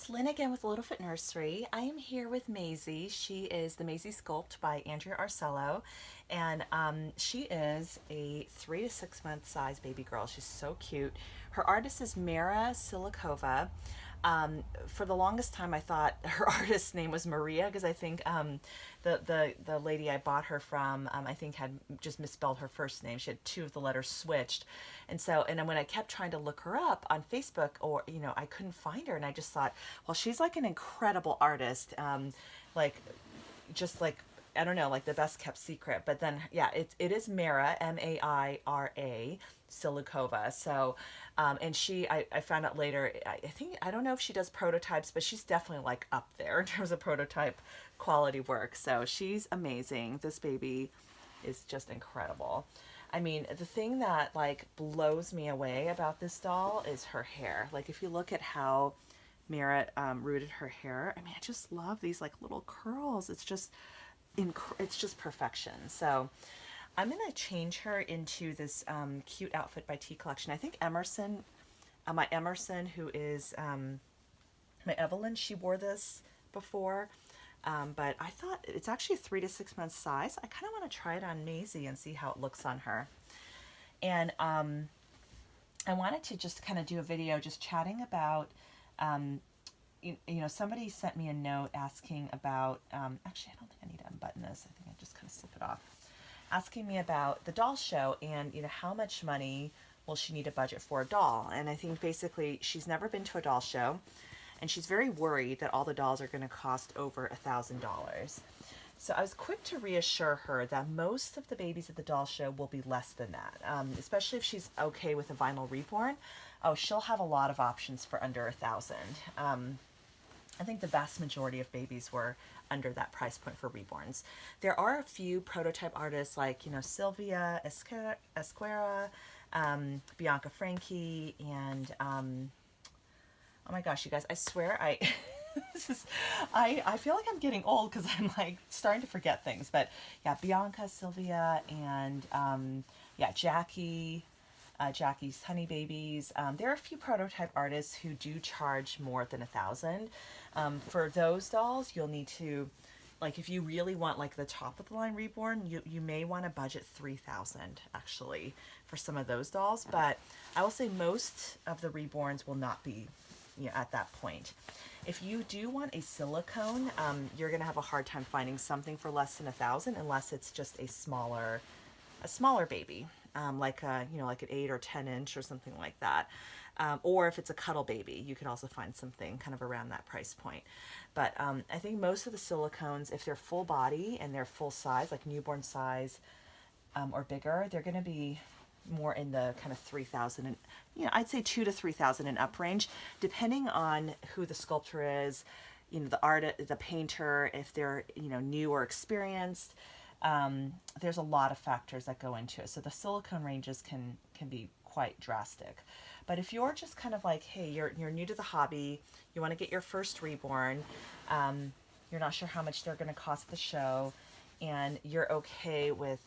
it's Lynn again with Little Foot Nursery. I am here with Maisie. She is the Maisie Sculpt by Andrea Arcello, and she is a 3 to 6 month size baby girl. She's so cute. Her artist is Maira Silukova. For the longest time, I thought her artist's name was Maria because I think the lady I bought her from I think had just misspelled her first name. She had two of the letters switched, and then when I kept trying to look her up on Facebook, or I couldn't find her, and I just thought, well, she's like an incredible artist, like just like I don't know, like the best kept secret. But then, yeah, it is Maira, Maira Silukova. So, and I found out later, I think, I don't know if she does prototypes, but she's definitely like up there in terms of prototype quality work. So she's amazing. This baby is just incredible. I mean, the thing that like blows me away about this doll is her hair. Like if you look at how Merritt rooted her hair, I mean, I just love these like little curls. It's just perfection. So I'm gonna change her into this cute outfit by T Collection. I think Emerson, my Emerson, who is my Evelyn, she wore this before. But I thought it's actually a 3 to 6 month size. I kind of want to try it on Maisie and see how it looks on her. And I wanted to just kind of do a video just chatting about, somebody sent me a note asking about, actually, I don't think I need to unbutton this. I think I just kind of slip it off. Asking me about the doll show and, how much money will she need a budget for a doll? And I think basically she's never been to a doll show, and she's very worried that all the dolls are going to cost over $1,000. So I was quick to reassure her that most of the babies at the doll show will be less than that, especially if she's okay with a vinyl reborn. Oh, she'll have a lot of options for under 1,000. I think the vast majority of babies were under that price point for reborns. There are a few prototype artists like, Sylvia Esquera, Bianca Franchi, and oh my gosh, you guys, I swear I feel like I'm getting old because I'm like starting to forget things. But yeah, Bianca, Sylvia, and yeah, Jackie's Honey Babies. There are a few prototype artists who do charge more than 1,000. For those dolls, you'll need to, like, if you really want like the top of the line reborn, you may want to budget 3,000 actually for some of those dolls. But I will say most of the reborns will not be at that point. If you do want a silicone, you're gonna have a hard time finding something for less than 1,000 unless it's just a smaller baby, like like an 8 or 10 inch or something like that. Or if it's a cuddle baby, you could also find something kind of around that price point. But I think most of the silicones, if they're full body and they're full size, like newborn size or bigger, they're gonna be more in the kind of 3,000 and I'd say 2 to 3,000 and up range, depending on who the sculptor is, the artist, the painter, if they're new or experienced. There's a lot of factors that go into it, so the silicone ranges can be quite drastic. But if you're just kind of like, hey, you're new to the hobby, you want to get your first reborn, you're not sure how much they're going to cost the show, and you're okay with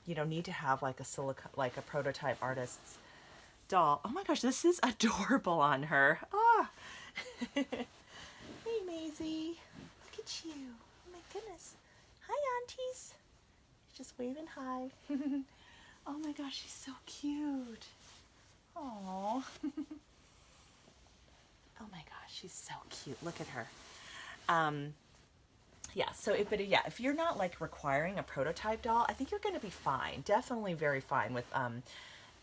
you don't need to have like a prototype artist's doll. Oh my gosh, this is adorable on her. Ah. Hey Maisie, look at you. Oh my goodness. Hi aunties. She's just waving hi. Oh my gosh, she's so cute. Aww. Oh my gosh, she's so cute. Look at her. Yeah, so if you're not like requiring a prototype doll, I think you're going to be fine. Definitely very fine with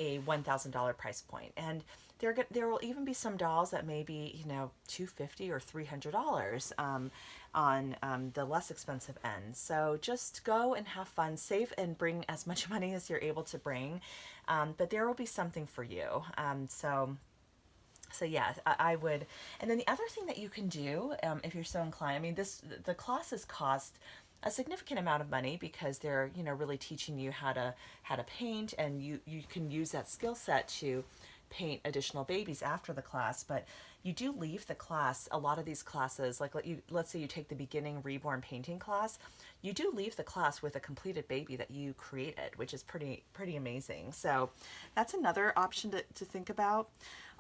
a $1,000 price point. And there will even be some dolls that may be $250 or $300 on the less expensive end. So just go and have fun, save and bring as much money as you're able to bring. But there will be something for you. So yeah, I would. And then the other thing that you can do, if you're so inclined, I mean, the classes cost a significant amount of money because they're really teaching you how to paint, and you can use that skill set to paint additional babies after the class. But you do leave the class. A lot of these classes, like let's say you take the beginning Reborn painting class, you do leave the class with a completed baby that you created, which is pretty amazing. So that's another option to think about.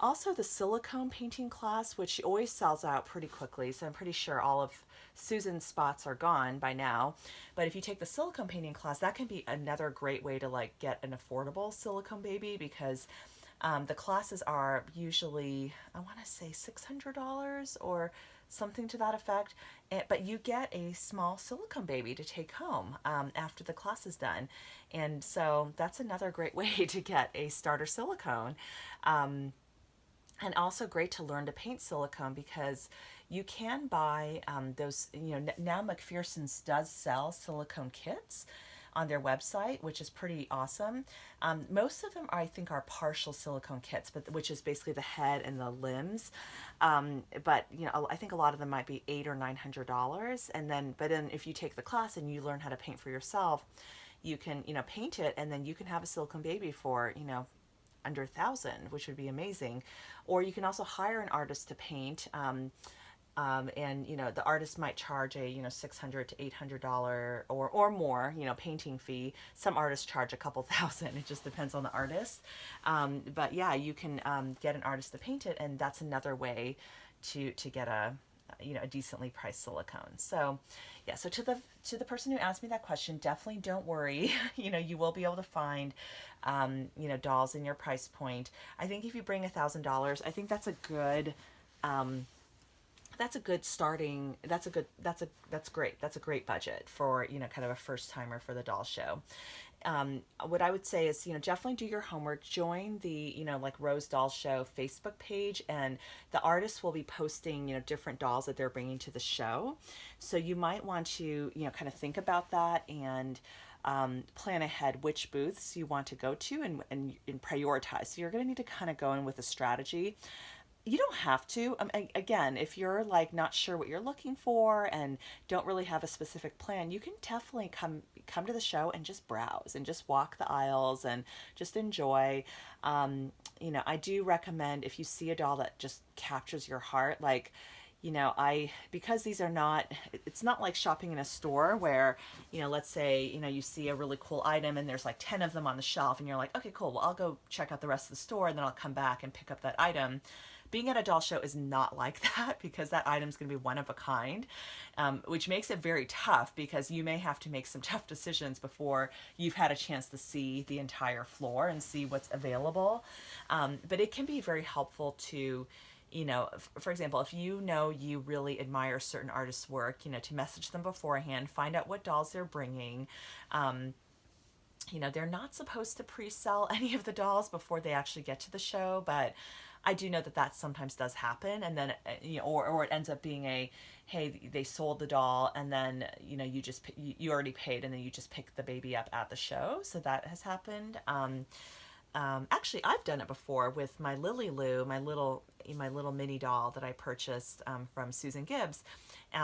Also, the silicone painting class, which always sells out pretty quickly, so I'm pretty sure all of Susan's spots are gone by now. But if you take the silicone painting class, that can be another great way to like get an affordable silicone baby, because the classes are usually, I want to say $600 or something to that effect. But you get a small silicone baby to take home after the class is done. And so that's another great way to get a starter silicone. And also great to learn to paint silicone, because you can buy those, now McPherson's does sell silicone kits on their website, which is pretty awesome. Most of them, I think, are partial silicone kits, but which is basically the head and the limbs. But I think a lot of them might be $800 or $900, and but then if you take the class and you learn how to paint for yourself, you can paint it, and then you can have a silicone baby for under 1,000, which would be amazing. Or you can also hire an artist to paint. And the artist might charge a $600 to $800 or more painting fee. Some artists charge a couple thousand. It just depends on the artist. But yeah, you can get an artist to paint it, and that's another way to get a decently priced silicone. So yeah, so to the person who asked me that question, definitely don't worry. You will be able to find dolls in your price point. I think if you bring $1,000, I think that's a good starting, that's great. That's a great budget for, kind of a first timer for the doll show. What I would say is, definitely do your homework, join the, like Rose Doll Show Facebook page, and the artists will be posting, different dolls that they're bringing to the show. So you might want to, kind of think about that and plan ahead which booths you want to go to and prioritize. So you're going to need to kind of go in with a strategy. You don't have to. Again, if you're like not sure what you're looking for and don't really have a specific plan, you can definitely come to the show and just browse and just walk the aisles and just enjoy. I do recommend, if you see a doll that just captures your heart, like, because these are not, it's not like shopping in a store where, let's say, you see a really cool item and there's like 10 of them on the shelf and you're like, okay, cool, well, I'll go check out the rest of the store and then I'll come back and pick up that item. Being at a doll show is not like that, because that item's going to be one of a kind, which makes it very tough, because you may have to make some tough decisions before you've had a chance to see the entire floor and see what's available. But it can be very helpful to, for example, if you really admire certain artists' work, to message them beforehand, find out what dolls they're bringing. They're not supposed to pre-sell any of the dolls before they actually get to the show, but I do know that sometimes does happen, and then or it ends up being hey, they sold the doll, and then you already paid, and then you just pick the baby up at the show. So that has happened. Actually, I've done it before with my Lily Lou, my little mini doll that I purchased from Susan Gibbs.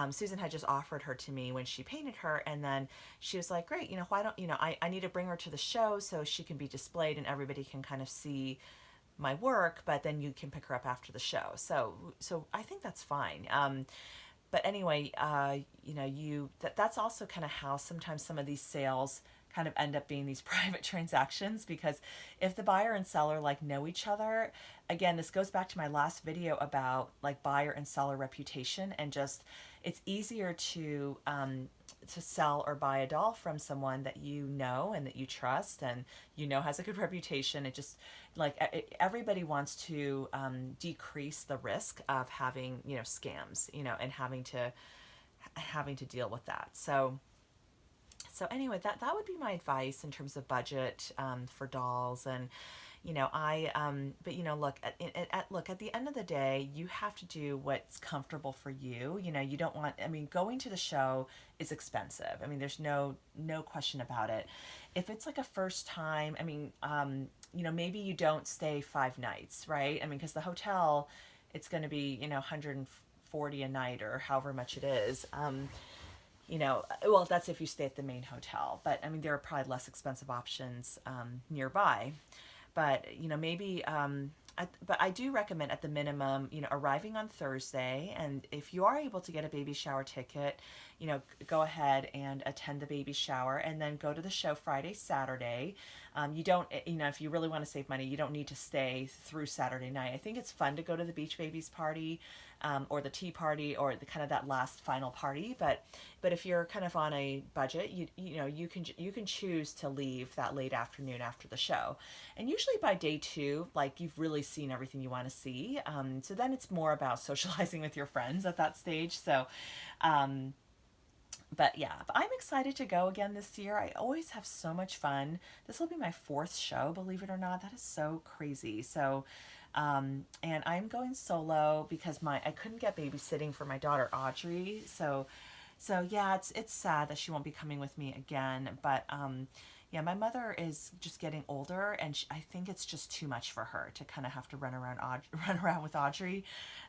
Susan had just offered her to me when she painted her, and then she was like, great, why don't, I need to bring her to the show so she can be displayed and everybody can kind of see my work, but then you can pick her up after the show. So I think that's fine. But anyway, that's also kind of how sometimes some of these sales kind of end up being these private transactions, because if the buyer and seller like know each other, again, this goes back to my last video about like buyer and seller reputation, and just it's easier to sell or buy a doll from someone that and that you trust and has a good reputation. It just everybody wants to decrease the risk of having scams and having to deal with that. So anyway, that would be my advice in terms of budget for dolls. And but look, at the end of the day, you have to do what's comfortable for you. You don't want, going to the show is expensive. There's no question about it. If it's like a first time, maybe you don't stay 5 nights, right? Because the hotel, it's going to be, $140 a night or however much it is. Well, that's if you stay at the main hotel, but there are probably less expensive options nearby. But maybe but I do recommend at the minimum, arriving on Thursday, and if you are able to get a baby shower ticket, go ahead and attend the baby shower, and then go to the show Friday, Saturday. You don't, if you really want to save money, you don't need to stay through Saturday night. I think it's fun to go to the Beach Babies party, or the tea party, or the kind of that last final party. But if you're kind of on a budget, you can choose to leave that late afternoon after the show, and usually by day two, like, you've really seen everything you want to see. So then it's more about socializing with your friends at that stage. So. But yeah, I'm excited to go again this year. I always have so much fun. This will be my 4th show, believe it or not. That is so crazy. So, and I'm going solo because I couldn't get babysitting for my daughter Audrey. So yeah, it's sad that she won't be coming with me again. But yeah, my mother is just getting older, and I think it's just too much for her to kind of have to run around with Audrey,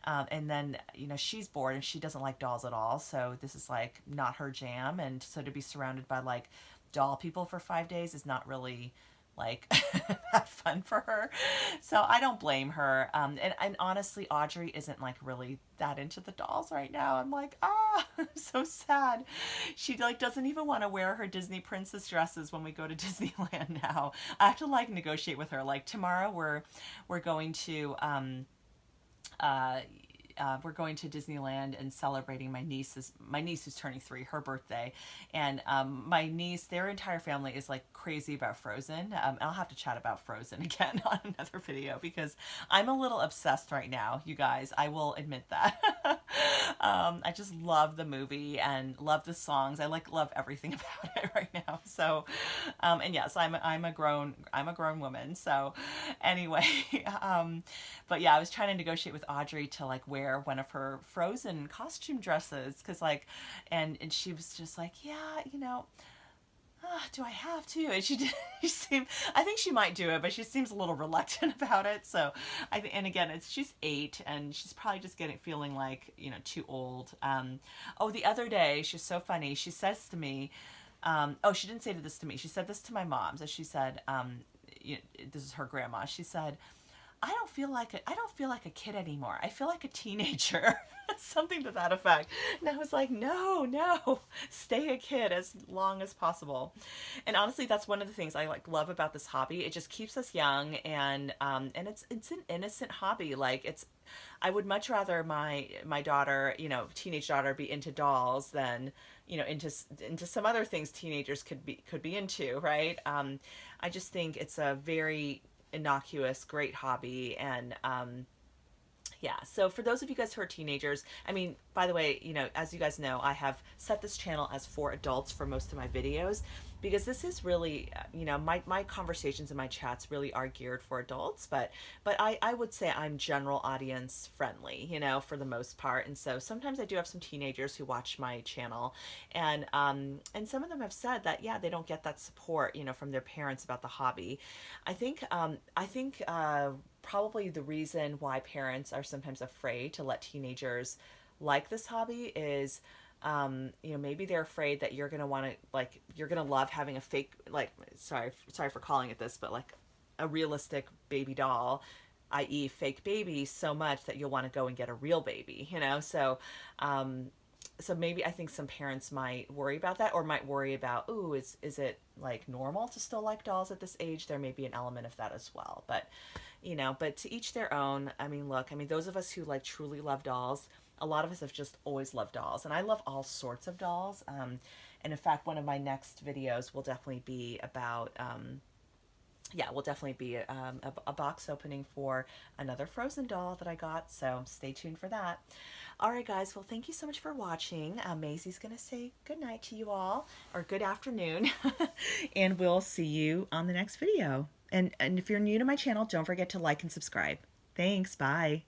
and then she's bored and she doesn't like dolls at all. So this is like not her jam, and so to be surrounded by like doll people for 5 days is not really like that fun for her. So I don't blame her. And honestly, Audrey isn't like really that into the dolls right now. I'm like, I'm so sad. She like doesn't even want to wear her Disney princess dresses when we go to Disneyland now. I have to like negotiate with her. Like tomorrow we're going to we're going to Disneyland and celebrating my niece who's turning 3, her birthday. And my niece, their entire family is like crazy about Frozen. I'll have to chat about Frozen again on another video because I'm a little obsessed right now, you guys. I will admit that. I just love the movie and love the songs. I love everything about it right now. So, and yes, I'm a grown woman. So anyway, but yeah, I was trying to negotiate with Audrey to like wear one of her Frozen costume dresses, because like, and she was just like, yeah, do I have to? And she did. I think she might do it, but she seems a little reluctant about it. So and again, she's 8, and she's probably just feeling like too old. The other day, she's so funny. She says to me, she didn't say this to me. She said this to my mom. So she said, this is her grandma. She said, I don't feel like a kid anymore. I feel like a teenager. Something to that effect. And I was like, no, stay a kid as long as possible. And honestly, that's one of the things I love about this hobby. It just keeps us young, and it's an innocent hobby. Like I would much rather my daughter, teenage daughter, be into dolls than into some other things teenagers could be into, right? I just think it's a very innocuous, great hobby. And yeah, so for those of you guys who are teenagers, I mean, by the way, as you guys know, I have set this channel as for adults for most of my videos, because this is really, my conversations and my chats really are geared for adults, but I would say I'm general audience friendly, for the most part. And so sometimes I do have some teenagers who watch my channel, and some of them have said that, yeah, they don't get that support, from their parents about the hobby. I think probably the reason why parents are sometimes afraid to let teenagers like this hobby is, maybe they're afraid that you're going to want to, you're going to love having a fake, sorry for calling it this, but a realistic baby doll, i.e. fake baby, so much that you'll want to go and get a real baby, so, so maybe I think some parents might worry about that, or might worry about, ooh, is it normal to still like dolls at this age? There may be an element of that as well, but but to each their own. I mean, look, those of us who truly love dolls, a lot of us have just always loved dolls, and I love all sorts of dolls. And in fact, one of my next videos will definitely be about, a box opening for another Frozen doll that I got, so stay tuned for that. Alright guys, well, thank you so much for watching. Maisie's going to say good night to you all, or good afternoon, and we'll see you on the next video. And if you're new to my channel, don't forget to like and subscribe. Thanks, bye.